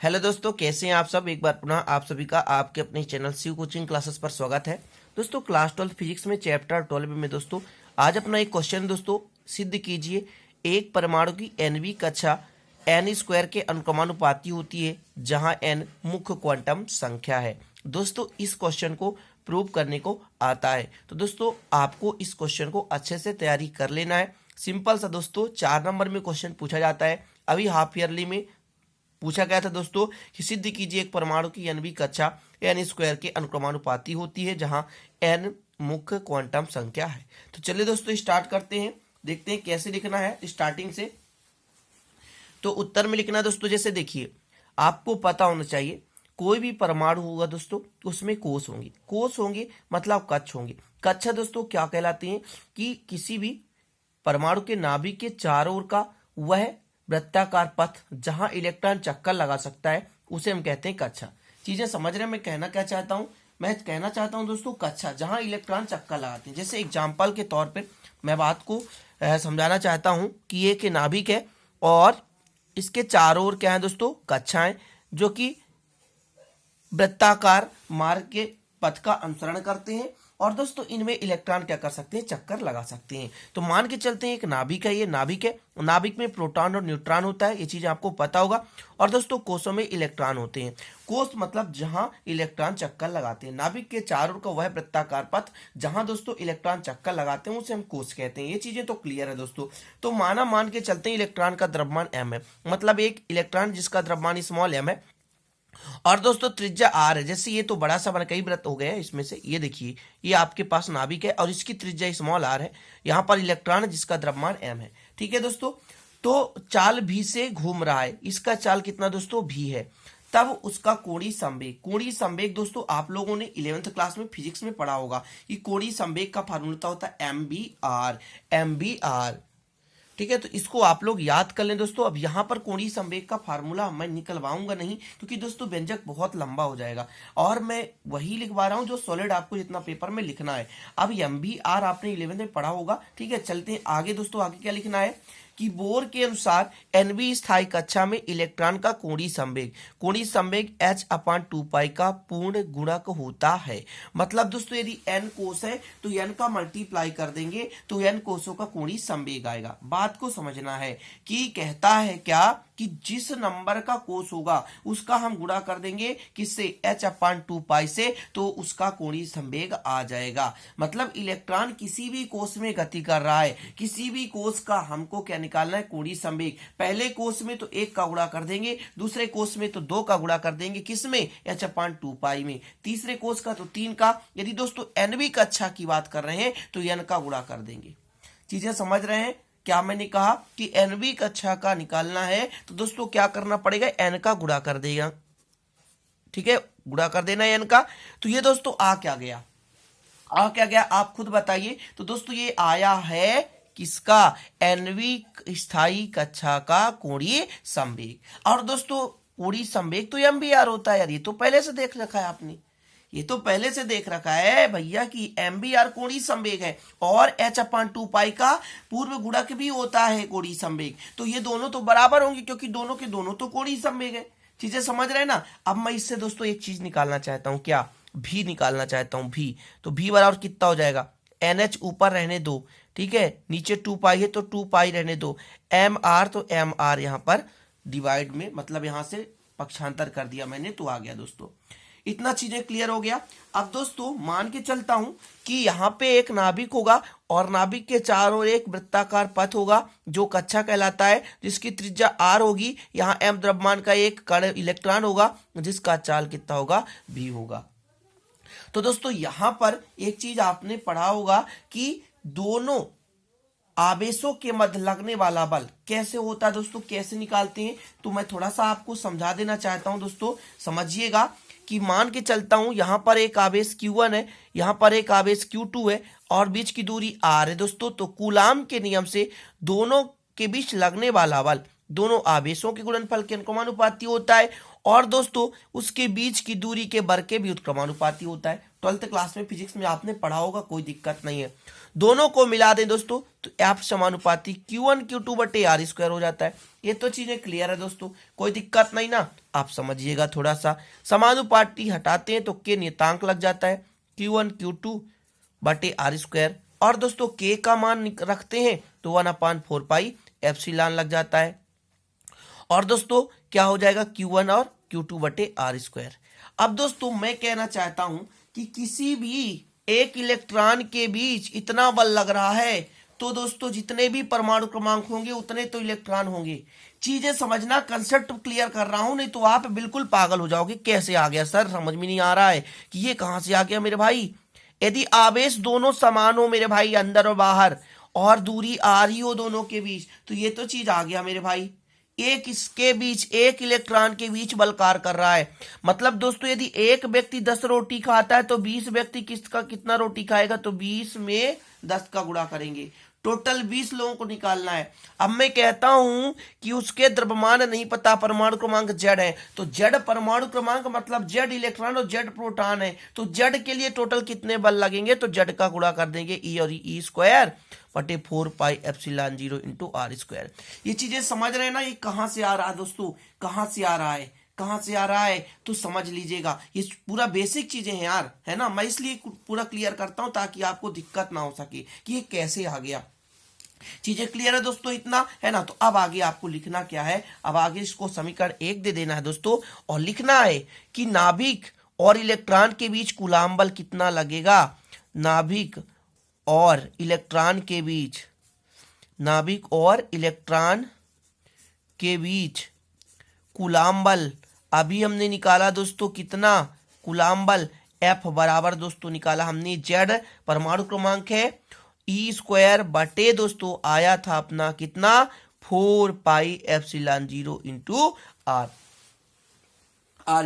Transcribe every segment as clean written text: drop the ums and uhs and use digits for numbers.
Hello दोस्तों, कैसे हैं आप सब। एक बार पुनः आप सभी का आपके अपने चैनल शिव कोचिंग क्लासेस पर स्वागत है। दोस्तों क्लास 12 फिजिक्स में चैप्टर 12 में दोस्तों आज अपना एक क्वेश्चन दोस्तों सिद्ध कीजिए। एक परमाणु की एनवी कक्षा एन स्क्वायर के अनुक्रमानुपाती होती है जहां एन मुख्य क्वांटम संख्या है। दोस्तों इस क्वेश्चन को प्रूव करने को आता है, तो दोस्तों आपको इस क्वेश्चन को अच्छे से तैयारी कर लेना है। सिंपल सा दोस्तों 4 नंबर में क्वेश्चन पूछा जाता है। अभी हाफ ईयरली में पूछा गया था दोस्तों कि सिद्ध कीजिए एक परमाणु की एनवी कक्षा एन स्क्वायर के अनुक्रमानुपाती होती है जहां एन मुख्य क्वांटम संख्या है। तो चलिए दोस्तों स्टार्ट करते हैं, देखते हैं कैसे लिखना है स्टार्टिंग से। तो उत्तर में लिखना है दोस्तों, जैसे देखिए आपको पता होना चाहिए कोई भी परमाणु होगा दोस्तों उसमें कोष होंगे। कोष होंगे मतलब कक्ष होंगे। कक्षा दोस्तों क्या कहलाते हैं कि किसी भी परमाणु के नाभिक के चारों ओर का वह वृत्ताकार पथ जहां इलेक्ट्रॉन चक्कर लगा सकता है उसे हम कहते हैं कक्षा। चीजें समझ रहे हैं मैं कहना क्या चाहता हूं। मैं कहना चाहता हूं दोस्तों कक्षा जहां इलेक्ट्रॉन चक्कर लगाते हैं। जैसे एग्जांपल के तौर पे मैं बात को समझाना चाहता हूं कि ये के नाभिक है और इसके चारों ओर क्या है दोस्तों कक्षाएं जो कि वृत्ताकार मार्ग के पथ का अनुसरण करते हैं और दोस्तों इनमें इलेक्ट्रॉन क्या कर सकते हैं, चक्कर लगा सकते हैं। तो मान के चलते हैं एक नाभिक है, ये नाभिक है, नाभिक में प्रोटॉन और न्यूट्रॉन होता है, ये चीज आपको पता होगा। और दोस्तों कोषों में इलेक्ट्रॉन होते हैं। कोष मतलब जहां इलेक्ट्रॉन चक्कर लगाते हैं। नाभिक के चारों ओर का वह वृत्ताकार पथ जहां दोस्तों इलेक्ट्रॉन चक्कर लगाते हैं उसे हम कोष कहते हैं। ये चीजें तो क्लियर है दोस्तों। तो मान के चलते हैं इलेक्ट्रॉन का द्रव्यमान m है, मतलब एक इलेक्ट्रॉन जिसका द्रव्यमान स्मॉल m है और दोस्तों त्रिज्या आर है। जैसे ये तो बड़ा सा बना कई वृत्त हो गया है इसमें से, ये देखिए ये आपके पास नाभिक है और इसकी त्रिज्या स्मॉल आर है। यहाँ पर इलेक्ट्रॉन है जिसका द्रव्यमान m है। ठीक है दोस्तों, तो चाल भी से घूम रहा है, इसका चाल कितना दोस्तों भी है। तब उसका कोणीय संवेग, कोणीय संवेग दोस्तों आप लोगों ने 11th क्लास में फिजिक्स में पढ़ा होगा कि कोणीय संवेग का फार्मूला होता है एम बी आर। ठीक है, तो इसको आप लोग याद कर लें दोस्तों। अब यहाँ पर कोणीय संवेग का फार्मूला मैं निकलवाऊंगा नहीं क्योंकि दोस्तों व्यंजक बहुत लंबा हो जाएगा और मैं वही लिखवा रहा हूँ जो सॉलिड आपको जितना पेपर में लिखना है। अब MBR आपने 11th में पढ़ा होगा। ठीक है, चलते हैं आगे दोस्तों। आगे क्या लिखना है कि बोर के अनुसार एनवी स्थायी कक्षा में इलेक्ट्रॉन का कोणीय संवेग h/2π का पूर्ण गुणक होता है। मतलब दोस्तों यदि n कोष है तो n का मल्टीप्लाई कर देंगे तो n कोषों का कोणीय संवेग आएगा। बात को समझना है कि कहता है क्या कि जिस नंबर का कोष होगा उसका हम गुणा कर देंगे किससे, h/2π से, तो उसका कोणीय संवेग आ जाएगा। मतलब इलेक्ट्रॉन किसी भी कोष में गति कर रहा है, किसी भी कोष का हमको क्या निकालना है, कोणीय संवेग। पहले कोष में तो 1 का गुणा कर देंगे, दूसरे कोष में तो 2 का गुणा कर देंगे, किसमें, h/2π में, तीसरे कोष का तो 3 का। यदि दोस्तों एनवी कक्षा की बात कर रहे हैं तो n का गुणा कर देंगे। चीजें समझ रहे हैं क्या मैंने कहा कि एनवी कक्षा का निकालना है तो दोस्तों क्या करना पड़ेगा, n का गुणा कर देगा। ठीक है, गुणा कर देना है n का। तो ये दोस्तों आ क्या गया आप खुद बताइए। तो दोस्तों ये आया है किसका, एनवी स्थायी कक्षा का कोणीय संवेग। और दोस्तों कोणीय संवेग तो MBR होता है यार, ये तो पहले से देख रखा है आपने, ये तो पहले से देख रखा है भैया कि MBR कोणीय संवेग है और h/2π का पूर्व गुणक भी होता है कोणीय संवेग। तो ये दोनों तो बराबर होंगे क्योंकि दोनों के दोनों तो कोणीय संवेग है। चीजें समझ रहे हैं ना। अब मैं इससे दोस्तों एक चीज निकालना चाहता हूं, क्या, भी निकालना चाहता हूं। भी तो भी बराबर कितना हो जाएगा, NH ऊपर रहने दो, ठीक है, नीचे 2π है तो 2π रहने दो, MR तो MR यहाँ पर डिवाइड में, मतलब यहाँ से पक्षांतर कर दिया मैंने तो आ गया दोस्तों। इतना चीजें क्लियर हो गया। अब दोस्तों मान के चलता हूं कि यहाँ पे एक नाभिक होगा और नाभिक के चारों ओर एक वृत्ताकार पथ होगा जो कक्षा कहलाता है, जिसकी त्रिज्या r होगी। यहाँ m द्रव्यमान का एक कण इलेक्ट्रॉन होगा जिसका चाल कितना होगा, v होगा। तो दोस्तों यहां पर एक चीज आपने पढ़ा होगा कि दोनों आवेशों के मध्य लगने वाला बल कैसे होता है दोस्तों, कैसे निकालते हैं। तो मैं थोड़ा सा आपको समझा देना चाहता हूं दोस्तों, समझिएगा कि मान के चलता हूं यहां पर एक आवेश Q1 है, यहां पर एक आवेश Q2 है और बीच की दूरी r है दोस्तों। तो कूलाम के नियम से दोनों के बीच लगने वाला बल दोनों आवेशों के गुणनफल के अनुक्रमानुपाती होता है और दोस्तों उसके बीच की दूरी के वर्ग के भी उत्क्रमानुपाती होता है। 12th क्लास में फिजिक्स में आपने पढ़ा होगा, कोई दिक्कत नहीं है। दोनों को मिला दें दोस्तों तो F समानुपाती Q1 Q2 बटे आर स्क्वायर हो जाता है। ये तो चीजें क्लियर है दोस्तों, कोई दिक्कत नहीं ना, आप समझिएगा थोड़ा सा। समानुपाती हटाते हैं तो के नियतांक लग जाता है Q1 Q2 बटे आर स्क्वायर, और दोस्तों के का मान रखते हैं तो 1/4 पाई एप्सिलॉन लग जाता है। और दोस्तों क्या हो जाएगा Q1 और Q2 बटे आर स्क्वायर। अब दोस्तों मैं कहना चाहता हूं कि किसी भी एक इलेक्ट्रॉन के बीच इतना बल लग रहा है तो दोस्तों जितने भी परमाणु क्रमांक होंगे उतने तो इलेक्ट्रॉन होंगे। चीजें समझना, कंसेप्ट क्लियर कर रहा हूं, नहीं तो आप बिल्कुल पागल हो जाओगे। कैसे आ गया सर, समझ में नहीं आ रहा है कि ये कहां से आ गया मेरे भाई। यदि आवेश दोनों समान हो मेरे भाई, अंदर और बाहर, और दूरी आ रही हो दोनों के बीच, तो ये तो चीज आ गया मेरे भाई। एक इसके बीच, एक इलेक्ट्रॉन के बीच बल कार्य कर रहा है। मतलब दोस्तों यदि एक व्यक्ति 10 रोटी खाता है तो 20 व्यक्ति किसका कितना रोटी खाएगा, तो 20 में 10 का गुणा करेंगे, टोटल 20 लोगों को निकालना है। अब मैं कहता हूं कि उसके द्रव्यमान नहीं पता, परमाणु क्रमांक जेड है, तो जेड परमाणु क्रमांक मतलब जेड इलेक्ट्रॉन और जेड प्रोटॉन है, तो जेड के लिए टोटल कितने बल लगेंगे, तो जेड का गुणा कर देंगे ई और ई स्क्वायर बटे 4 pi epsilon 0 into R square. ये चीजें समझ रहे हैं ना, ये कहां से आ रहा है दोस्तों, कहां से आ रहा है, कहां से आ रहा है, तो समझ लीजिएगा। ये पूरा बेसिक चीजें हैं यार, है ना। मैं इसलिए पूरा क्लियर करता हूं ताकि आपको दिक्कत ना हो सके कि ये कैसे आ गया। चीजें क्लियर है दोस्तों, इतना है ना। तो अब आगे आपको लिखना क्या है, अब आगे इसको समीकरण 1 दे देना है दोस्तों, और लिखना है कि नाभिक और इलेक्ट्रॉन के बीच कूलाम बल कितना लगेगा। नाभिक और इलेक्ट्रॉन के बीच, नाभिक और इलेक्ट्रॉन के बीच कूलाम बल अभी हमने निकाला दोस्तों, कितना कूलाम बल, F बराबर दोस्तों निकाला हमने, जेड परमाणु क्रमांक है, ई स्क्वायर बटे दोस्तों आया था अपना कितना, 4 pi epsilon 0 into R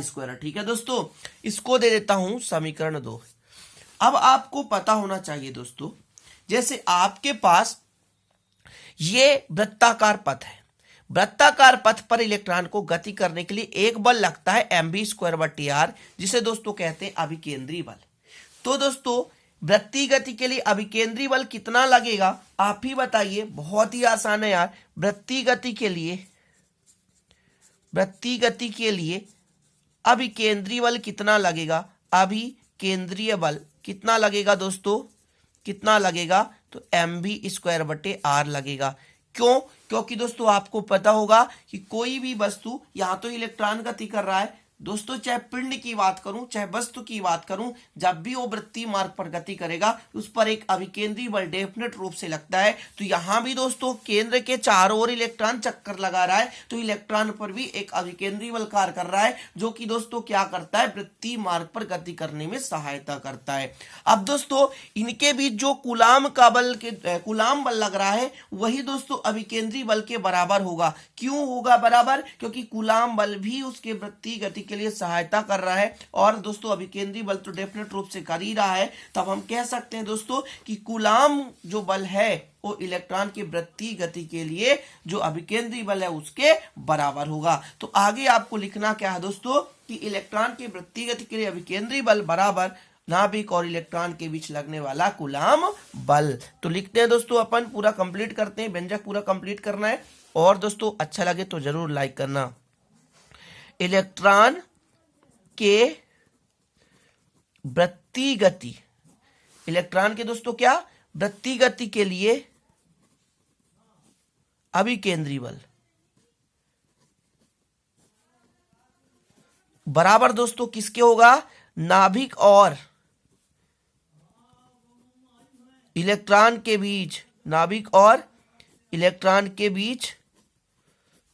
square. ठीक है दोस्तों, इसको दे देता हूं समीकरण 2। अब आपको पता होना चाहिए दोस्तों, जैसे आपके पास ये वृत्ताकार पथ है, वृत्ताकार पथ पर इलेक्ट्रॉन को गति करने के लिए एक बल लगता है mv स्क्वायर बटे आर, जिसे दोस्तों कहते हैं अभिकेंद्री बल। तो दोस्तों वृत्तीय गति के लिए अभिकेंद्री बल कितना लगेगा, आप ही बताइए। बहुत ही आसान है यार, वृत्तीय गति के लिए, वृत्तीय गति के लिए अभिकेंद्रीय बल कितना लगेगा, अभिकेंद्रीय बल कितना लगेगा दोस्तों, कितना लगेगा, तो mv स्क्वायर बटे आर लगेगा। क्यों, क्योंकि दोस्तों आपको पता होगा कि कोई भी वस्तु, यहां तो इलेक्ट्रॉन गति कर रहा है दोस्तों, चाहे पिंड की बात करूं चाहे वस्तु की बात करूं, जब भी वो वृत्तीय मार्ग पर गति करेगा उस पर एक अभिकेंद्रीय बल डेफिनेट रूप से लगता है। तो यहां भी दोस्तों केंद्र के चारों ओर इलेक्ट्रॉन चक्कर लगा रहा है, तो इलेक्ट्रॉन पर भी एक अभिकेंद्रीय बल कार्य कर रहा है, जो कि दोस्तों क्या करता है, वृत्तीय मार्ग पर गति करने में सहायता करता है। अब दोस्तों इनके बीच जो कूलाम का बल कूलाम बल लग रहा है वही दोस्तों अभिकेंद्रीय बल के बराबर होगा। क्यों होगा बराबर, क्योंकि कूलाम बल भी उसके वृत्तीय गति के लिए सहायता कर रहा है, और दोस्तों अभिकेंद्रीय बल तो डेफिनेट रूप से कर ही रहा है। तब हम कह सकते हैं दोस्तों कि कूलाम जो बल है वो इलेक्ट्रॉन की वृत्तीय गति के लिए जो अभिकेंद्रीय बल है उसके बराबर होगा। तो आगे आपको लिखना क्या है दोस्तों, कि इलेक्ट्रॉन की वृत्तीय गति के लिए अभिकेंद्रीय बल बराबर नाभिक और इलेक्ट्रॉन के बीच लगने वाला कूलाम बल। तो लिखते हैं दोस्तों, अपन पूरा कंप्लीट करते हैं, व्यंजक पूरा कंप्लीट करना है। और दोस्तों अच्छा लगे तो जरूर लाइक करना। इलेक्ट्रॉन के वृत्तीय गति, इलेक्ट्रॉन के दोस्तों क्या, वृत्तीय गति के लिए अभिकेंद्रीय बल बराबर दोस्तों किसके होगा, नाभिक और इलेक्ट्रॉन के बीच, नाभिक और इलेक्ट्रॉन के बीच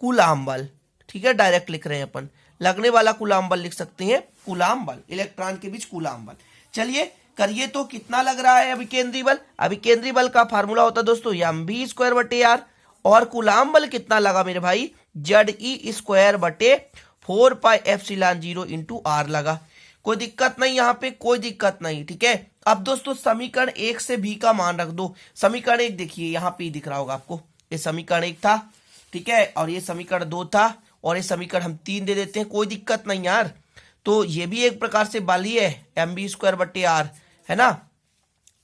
कूलाम बल। ठीक है, डायरेक्ट लिख रहे हैं अपन, लगने वाला कूलाम बल लिख सकते हैं, कूलाम बल, इलेक्ट्रॉन के बीच कूलाम बल। चलिए करिए, तो कितना लग रहा है अभिकेंद्रीय बल, अभिकेंद्रीय बल का फार्मूला होता है दोस्तों mv स्क्वायर बटे आर, और कूलाम बल कितना लगा मेरे भाई, Ze स्क्वायर बटे 4 पाई एप्सिलॉन 0 इंटू आर लगा। कोई दिक्कत नहीं, यहाँ पे कोई दिक्कत नहीं। ठीक है, अब दोस्तों समीकरण 1 से v का मान रख दो। समीकरण 1 देखिए यहाँ पे दिख रहा होगा आपको, ये समीकरण 1 था, ठीक है, और ये समीकरण 2 था, और ये समीकरण हम 3 दे देते हैं, कोई दिक्कत नहीं यार। तो ये भी एक प्रकार से बल ही है, mv स्क्वायर बटे आर, है ना।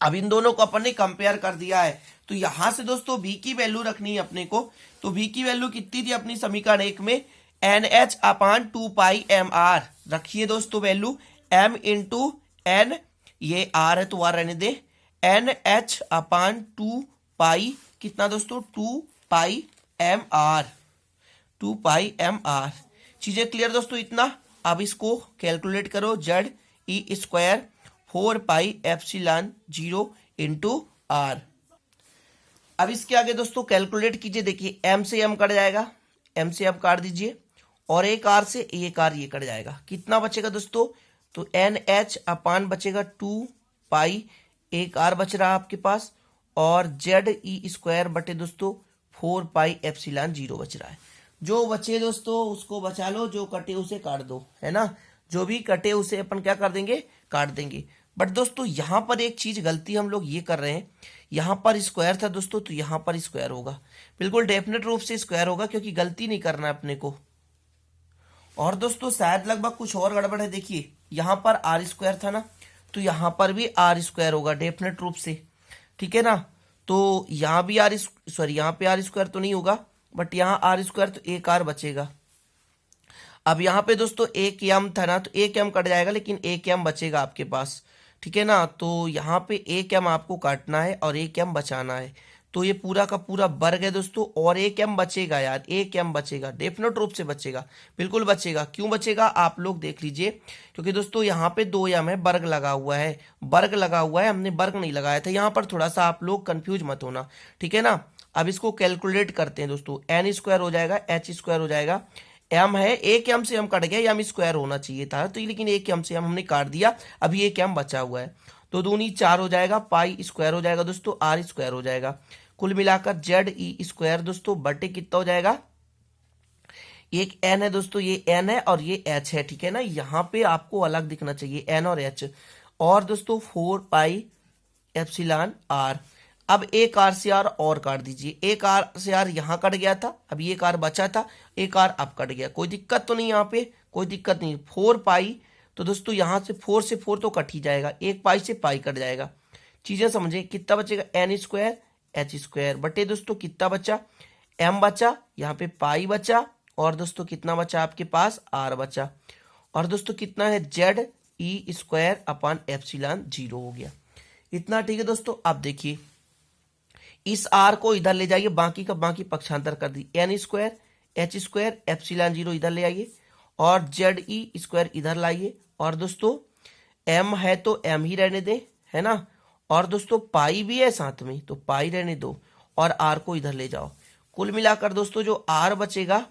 अब इन दोनों को अपन ने कंपेयर कर दिया है, तो यहां से दोस्तों v की वैल्यू रखनी है अपने को। तो v की वैल्यू कितनी थी अपनी समीकरण 1 में, NH/2πmr। रखिए दोस्तों वैल्यू m इंटू एन, ये r है तो r रहने दे, NH/2π कितना दोस्तों 2πmr, 2πmr। चीजें क्लियर दोस्तों इतना। अब इसको कैलकुलेट करो, Z E square 4πε0 into R. अब इसके आगे दोस्तों कैलकुलेट कीजिए, देखिए m से m कट जाएगा, m से m काट दीजिए, और एक r से एक r ये कट जाएगा। कितना बचेगा दोस्तों, तो NH अपान बचेगा 2π, एक r बच रहा आपके पास, और जेड ई स्क्वायर बटे दोस्तों 4πε0 बच रहा है। जो बचे दोस्तों उसको बचा लो, जो कटे उसे काट दो, है ना। जो भी कटे उसे अपन क्या कर देंगे, काट देंगे। बट दोस्तों यहां पर एक चीज गलती हम लोग ये कर रहे हैं, यहां पर स्क्वायर था दोस्तों तो यहां पर स्क्वायर होगा, बिल्कुल डेफिनेट रूप से स्क्वायर होगा, क्योंकि गलती नहीं करना है अपने को। और दोस्तों शायद लगभग कुछ और गड़बड़ है, देखिए यहां पर आर स्क्वायर था ना, तो यहां पर भी आर स्क्वायर होगा डेफिनेट रूप से, ठीक है ना। तो यहां भी आर सॉरी यहां पे आर स्क्वायर तो नहीं होगा, बट यहाँ आर स्क्वायर तो एक आर बचेगा। अब यहाँ पे दोस्तों एक एम था ना, तो एक एम कट जाएगा, लेकिन एक एम बचेगा आपके पास, ठीक है ना। तो यहाँ पे एक एम आपको काटना है और एक एम बचाना है, तो ये पूरा का पूरा वर्ग है दोस्तों, और एक एम बचेगा यार, एक एम बचेगा, डेफिनेट रूप से बचेगा, बिल्कुल बचेगा। क्यों बचेगा आप लोग देख लीजिए, क्योंकि दोस्तों यहाँ पे 2 एम है, वर्ग लगा हुआ है, वर्ग लगा हुआ है, हमने वर्ग नहीं लगाया था यहाँ पर, थोड़ा सा आप लोग कंफ्यूज मत होना, ठीक है ना। अब इसको कैलकुलेट करते हैं दोस्तों, एन स्क्वायर हो जाएगा, एच स्क्वायर हो जाएगा, एम है, एक एम से एम कट गया, एम स्क्वायर होना चाहिए था तो, लेकिन एक एम से एम हमने काट दिया, अभी एक एम बचा हुआ है, तो दूनी 4 हो जाएगा, पाई स्क्वायर हो जाएगा दोस्तों, आर स्क्वायर हो जाएगा, कुल मिलाकर जेड ई स्क्वायर दोस्तों बटे कितना हो जाएगा, एक एन है दोस्तों, ये एन है और ये एच है, ठीक है ना। यहाँ पे आपको अलग दिखना चाहिए एन और एच, और दोस्तों 4πε/r। अब एक आर से आर और काट दीजिए, एक आर से आर यहाँ कट गया था, अभी एक आर बचा था, एक आर अब कट गया, कोई दिक्कत तो नहीं, यहाँ पे कोई दिक्कत नहीं। 4π तो दोस्तों यहाँ से 4 से 4 तो कट ही जाएगा, एक पाई से पाई कट जाएगा। चीजें समझे, कितना बचेगा, एन स्क्वायर एच स्क्वायर बटे दोस्तों कितना बचा, एम बचा, यहाँ पे पाई बचा, और दोस्तों कितना बचा आपके पास, आर बचा, और दोस्तों कितना है, Z E square upon epsilon 0 हो गया। इतना ठीक है दोस्तों। अब देखिए इस आर को इधर ले जाइए, बाकी का बाकी पक्षांतर कर दी, N square H square epsilon 0 इधर ले आइए, और जेड ई स्क्वायर इधर लाइए, और दोस्तों एम है तो एम ही रहने दे, है ना, और दोस्तों पाई भी है साथ में तो पाई रहने दो, और आर को इधर ले जाओ। कुल मिलाकर दोस्तों जो आर बचेगा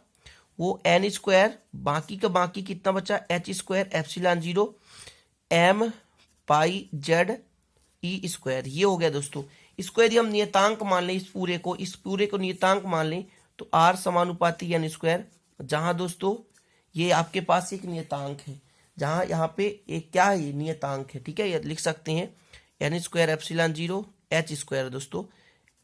वो एन स्क्वायर, बाकी का बाकी कितना बचा, H square epsilon 0 M pi Z E square, ये हो गया दोस्तों। इसको यदि हम नियतांक मान लें, इस पूरे को नियतांक मान लें, तो आर समानुपाती एन स्क्वायर, जहां दोस्तों ये आपके पास एक नियतांक है, जहां यहाँ पे एक क्या है, ये नियतांक है, ठीक है। ये लिख सकते हैं N square epsilon 0 H square दोस्तों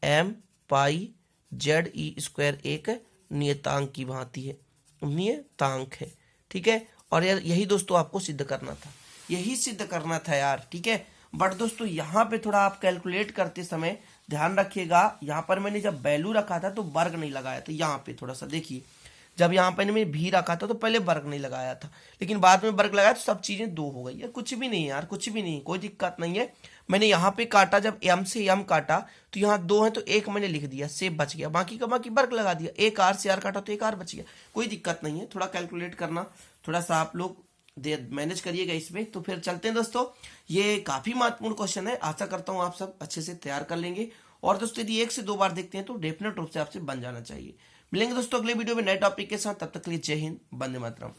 M pi Z E square एक नियतांक की भांति है, नियतांक है, ठीक है। और यार यही दोस्तों आपको सिद्ध करना था, यही सिद्ध करना था यार, ठीक है। बट दोस्तों यहाँ पे थोड़ा आप कैलकुलेट करते समय ध्यान रखिएगा, यहाँ पर मैंने जब वैल्यू रखा था तो वर्ग नहीं लगाया था, यहाँ पे थोड़ा सा देखिए, जब यहाँ पर मैंने भी रखा था तो पहले वर्ग नहीं लगाया था, लेकिन बाद में वर्ग लगाया तो सब चीजें 2 हो गई। यार कुछ भी नहीं यार, कुछ भी नहीं, कोई दिक्कत नहीं है। मैंने यहाँ पे काटा, जब एम से एम काटा तो यहाँ 2 है तो एक मैंने लिख दिया, सेव बच गया, बाकी का बाकी वर्ग लगा दिया, एक आर से आर काटा तो एक आर बच गया, कोई दिक्कत नहीं है। थोड़ा कैलकुलेट करना, थोड़ा सा आप लोग मैनेज करिएगा इसमें। तो फिर चलते हैं दोस्तों, ये काफी महत्वपूर्ण क्वेश्चन है, आशा करता हूँ आप सब अच्छे से तैयार कर लेंगे, और दोस्तों यदि 1 से 2 बार देखते हैं तो डेफिनेट रूप से आपसे बन जाना चाहिए। मिलेंगे दोस्तों अगले वीडियो में नए टॉपिक के साथ, तब तक के लिए जय हिंद, वंदे मातरम।